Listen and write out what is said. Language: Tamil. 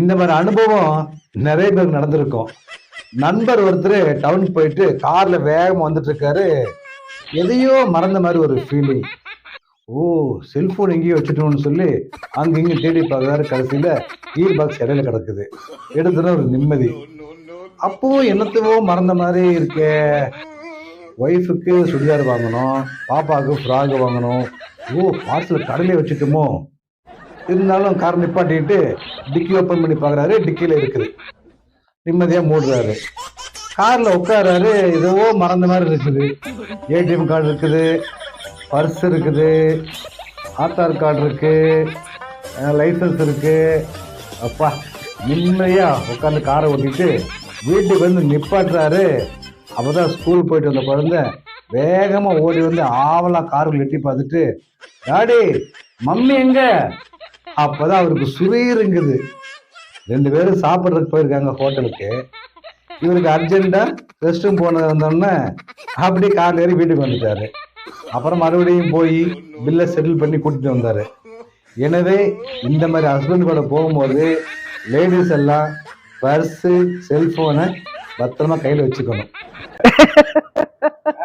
இந்த மாதிரி அனுபவம் நிறைய பேருக்கு நடந்திருக்கும். நண்பர் ஒருத்தர் டவுனுக்கு போயிட்டு கார்ல வேகமா வந்துட்டு இருக்காரு. எதையோ மறந்த மாதிரி ஒரு ஃபீலிங். ஓ, செல்போன் எங்கேயோ வச்சுட்டோம்னு சொல்லி அங்க இங்க தேடி பார்க்கறாரு. கடைசியில கீர் பாக்ஸ் இடையில கிடக்குது. எடுத்துன ஒரு நிம்மதி. அப்போ என்னத்தவோ மறந்த மாதிரி இருக்கே. ஒய்ஃபுக்கு சுடிதார் வாங்கணும், பாப்பாவுக்கு ஃப்ராக் வாங்கணும். ஓ, பார்சல் கடையிலே வச்சுட்டோமோ. இருந்தாலும் கார் நிப்பாட்டிட்டு டிக்கி ஓப்பன் பண்ணி பார்க்குறாரு. டிக்கியில் இருக்குது. நிம்மதியாக மூடுறாரு. காரில் உட்காராரு. ஏதோ மறந்த மாதிரி இருக்குது. ஏடிஎம் கார்டு இருக்குது, பர்ஸ் இருக்குது, ஆதார் கார்டு இருக்கு, லைசன்ஸ் இருக்கு. அப்பா, நிம்மதியாக உட்காந்து காரை ஓட்டிட்டு வீட்டுக்கு வந்து நிப்பாட்டுறாரு. அப்போதான் ஸ்கூல் போயிட்டு வந்த குழந்தை வேகமாக ஓடி வந்து ஆவலாக காருக்குள்ள எட்டி பார்த்துட்டு, டாடி மம்மி எங்க? அப்போதான் அவருக்கு சுரீருங்குது. 2 பேரும் சாப்பிட்றதுக்கு போயிருக்காங்க ஹோட்டலுக்கு. இவருக்கு அர்ஜென்ட்டாக ரெஸ்ட் ரூம் போனது வந்தோடனே அப்படியே காரில் ஏறி வீட்டுக்கு வந்துட்டாரு. அப்புறம் மறுபடியும் போய் பில்லை செட்டில் பண்ணி கூட்டிட்டு வந்தார். எனவே இந்த மாதிரி ஹஸ்பண்ட் கூட போகும்போது லேடிஸ் எல்லாம் பர்ஸு, செல்ஃபோனை பத்திரமா கையில் வச்சுக்கணும்.